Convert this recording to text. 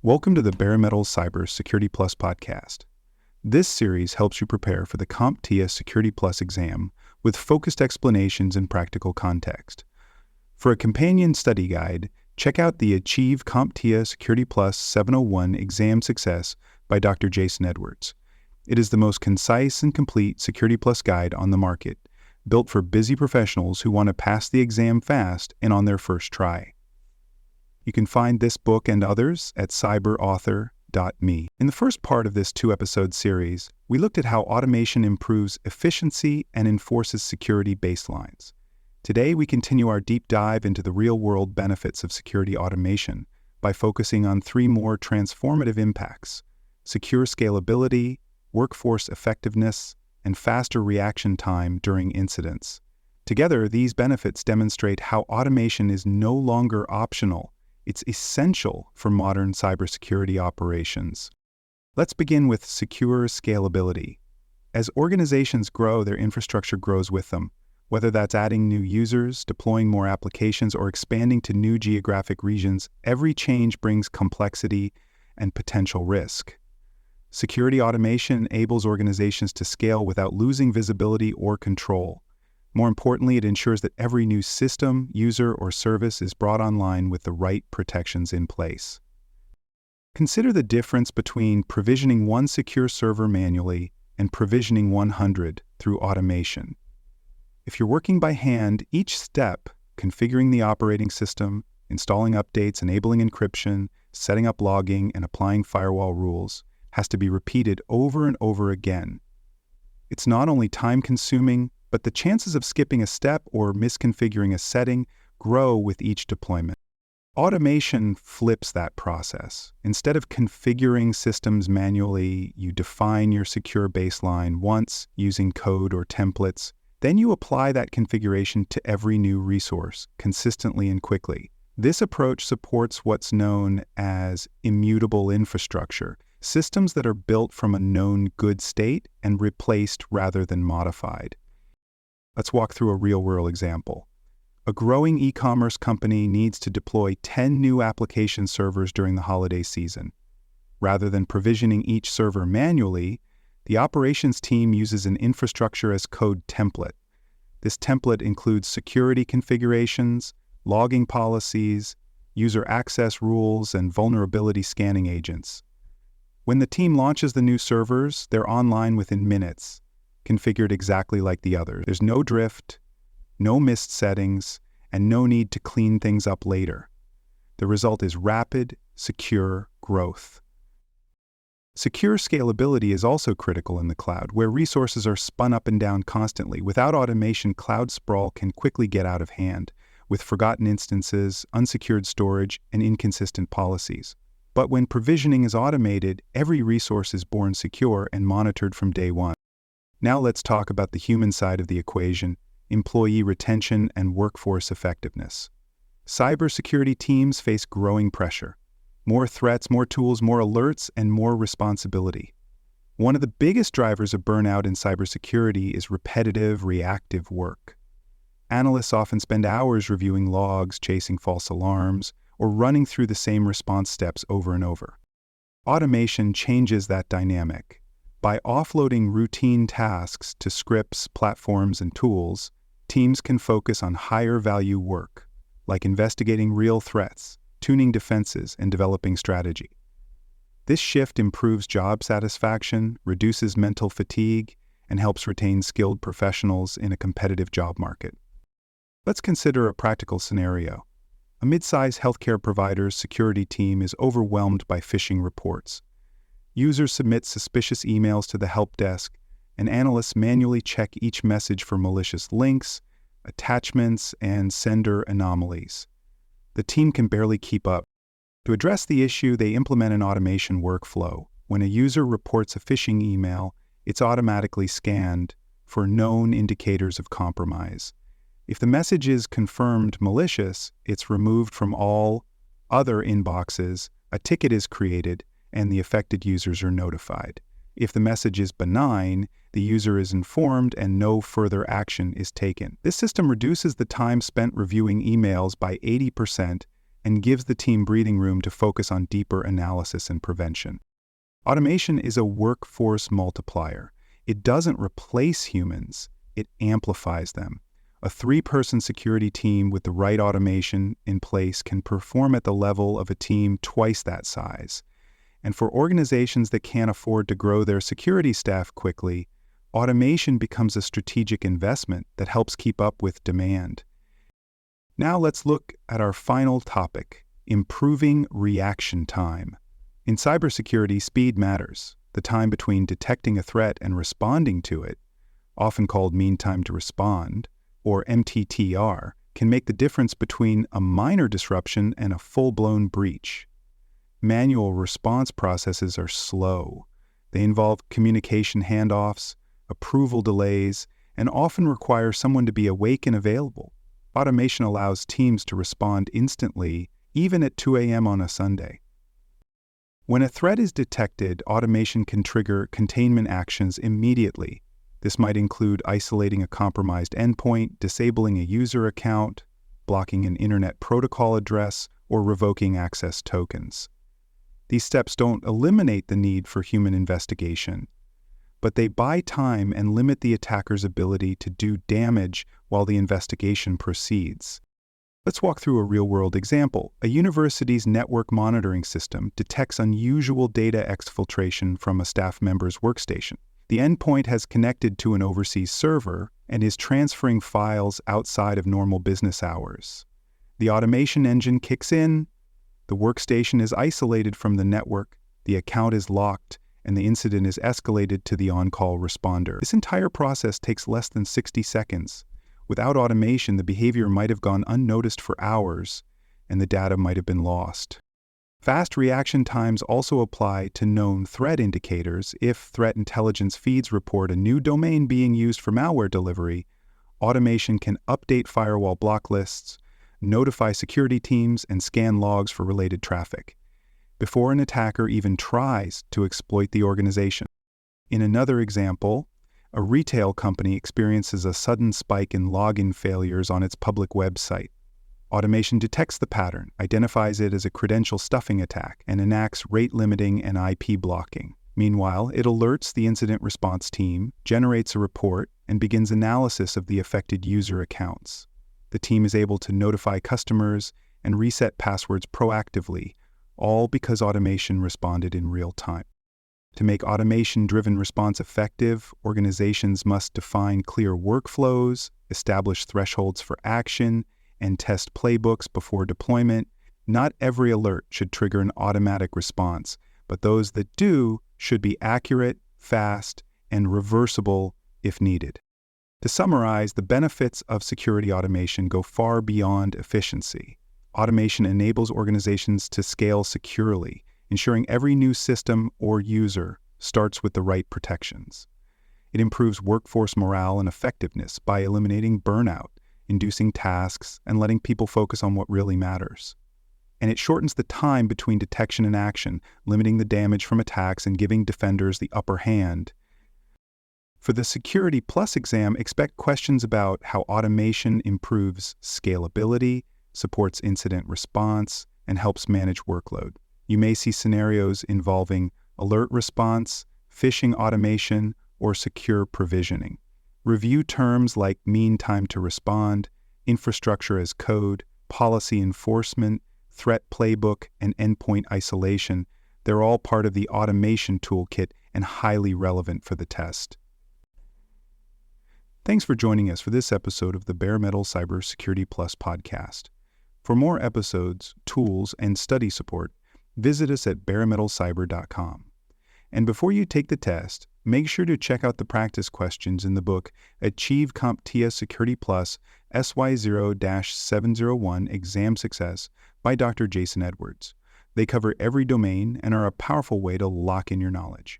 Welcome to the Bare Metal Cyber Security Plus podcast. This series helps you prepare for the CompTIA Security Plus exam with focused explanations and practical context. For a companion study guide, check out the Achieve CompTIA Security Plus 701 Exam Success by Dr. Jason Edwards. It is the most concise and complete Security Plus guide on the market, built for busy professionals who want to pass the exam fast and on their first try. You can find this book and others at cyberauthor.me. In the first part of this 2-episode series, we looked at how automation improves efficiency and enforces security baselines. Today, we continue our deep dive into the real-world benefits of security automation by focusing on 3 more transformative impacts: secure scalability, workforce effectiveness, and faster reaction time during incidents. Together, these benefits demonstrate how automation is no longer optional. It's essential for modern cybersecurity operations. Let's begin with secure scalability. As organizations grow, their infrastructure grows with them. Whether that's adding new users, deploying more applications, or expanding to new geographic regions, every change brings complexity and potential risk. Security automation enables organizations to scale without losing visibility or control. More importantly, it ensures that every new system, user, or service is brought online with the right protections in place. Consider the difference between provisioning one secure server manually and provisioning 100 through automation. If you're working by hand, each step, configuring the operating system, installing updates, enabling encryption, setting up logging, and applying firewall rules, has to be repeated over and over again. It's not only time-consuming, but the chances of skipping a step or misconfiguring a setting grow with each deployment. Automation flips that process. Instead of configuring systems manually, you define your secure baseline once using code or templates. Then you apply that configuration to every new resource, consistently and quickly. This approach supports what's known as immutable infrastructure, systems that are built from a known good state and replaced rather than modified. Let's walk through a real-world example. A growing e-commerce company needs to deploy 10 new application servers during the holiday season. Rather than provisioning each server manually, the operations team uses an infrastructure as code template. This template includes security configurations, logging policies, user access rules, and vulnerability scanning agents. When the team launches the new servers, they're online within minutes, configured exactly like the others. There's no drift, no missed settings, and no need to clean things up later. The result is rapid, secure growth. Secure scalability is also critical in the cloud, where resources are spun up and down constantly. Without automation, cloud sprawl can quickly get out of hand, with forgotten instances, unsecured storage, and inconsistent policies. But when provisioning is automated, every resource is born secure and monitored from day one. Now let's talk about the human side of the equation: employee retention and workforce effectiveness. Cybersecurity teams face growing pressure. More threats, more tools, more alerts, and more responsibility. One of the biggest drivers of burnout in cybersecurity is repetitive, reactive work. Analysts often spend hours reviewing logs, chasing false alarms, or running through the same response steps over and over. Automation changes that dynamic. By offloading routine tasks to scripts, platforms, and tools, teams can focus on higher-value work, like investigating real threats, tuning defenses, and developing strategy. This shift improves job satisfaction, reduces mental fatigue, and helps retain skilled professionals in a competitive job market. Let's consider a practical scenario. A mid-size healthcare provider's security team is overwhelmed by phishing reports. Users submit suspicious emails to the help desk, and analysts manually check each message for malicious links, attachments, and sender anomalies. The team can barely keep up. To address the issue, they implement an automation workflow. When a user reports a phishing email, it's automatically scanned for known indicators of compromise. If the message is confirmed malicious, it's removed from all other inboxes, a ticket is created, and the affected users are notified. If the message is benign, the user is informed and no further action is taken. This system reduces the time spent reviewing emails by 80% and gives the team breathing room to focus on deeper analysis and prevention. Automation is a workforce multiplier. It doesn't replace humans, it amplifies them. A 3-person security team with the right automation in place can perform at the level of a team twice that size. And for organizations that can't afford to grow their security staff quickly, automation becomes a strategic investment that helps keep up with demand. Now let's look at our final topic, improving reaction time. In cybersecurity, speed matters. The time between detecting a threat and responding to it, often called mean time to respond, or MTTR, can make the difference between a minor disruption and a full-blown breach. Manual response processes are slow. They involve communication handoffs, approval delays, and often require someone to be awake and available. Automation allows teams to respond instantly, even at 2 a.m. on a Sunday. When a threat is detected, automation can trigger containment actions immediately. This might include isolating a compromised endpoint, disabling a user account, blocking an internet protocol address, or revoking access tokens. These steps don't eliminate the need for human investigation, but they buy time and limit the attacker's ability to do damage while the investigation proceeds. Let's walk through a real-world example. A university's network monitoring system detects unusual data exfiltration from a staff member's workstation. The endpoint has connected to an overseas server and is transferring files outside of normal business hours. The automation engine kicks in, the workstation is isolated from the network, the account is locked, and the incident is escalated to the on-call responder. This entire process takes less than 60 seconds. Without automation, the behavior might have gone unnoticed for hours, and the data might have been lost. Fast reaction times also apply to known threat indicators. If threat intelligence feeds report a new domain being used for malware delivery, automation can update firewall block lists, notify security teams, and scan logs for related traffic before an attacker even tries to exploit the organization. In another example, a retail company experiences a sudden spike in login failures on its public website. Automation detects the pattern, identifies it as a credential stuffing attack, and enacts rate limiting and IP blocking. Meanwhile, it alerts the incident response team, generates a report, and begins analysis of the affected user accounts. The team is able to notify customers and reset passwords proactively, all because automation responded in real time. To make automation-driven response effective, organizations must define clear workflows, establish thresholds for action, and test playbooks before deployment. Not every alert should trigger an automatic response, but those that do should be accurate, fast, and reversible if needed. To summarize, the benefits of security automation go far beyond efficiency. Automation enables organizations to scale securely, ensuring every new system or user starts with the right protections. It improves workforce morale and effectiveness by eliminating burnout, inducing tasks, and letting people focus on what really matters. And it shortens the time between detection and action, limiting the damage from attacks and giving defenders the upper hand. For the Security Plus exam, expect questions about how automation improves scalability, supports incident response, and helps manage workload. You may see scenarios involving alert response, phishing automation, or secure provisioning. Review terms like mean time to respond, infrastructure as code, policy enforcement, threat playbook, and endpoint isolation. They're all part of the automation toolkit and highly relevant for the test. Thanks for joining us for this episode of the Bare Metal Cybersecurity Plus podcast. For more episodes, tools, and study support, visit us at baremetalcyber.com. And before you take the test, make sure to check out the practice questions in the book Achieve CompTIA Security Plus SY0-701 Exam Success by Dr. Jason Edwards. They cover every domain and are a powerful way to lock in your knowledge.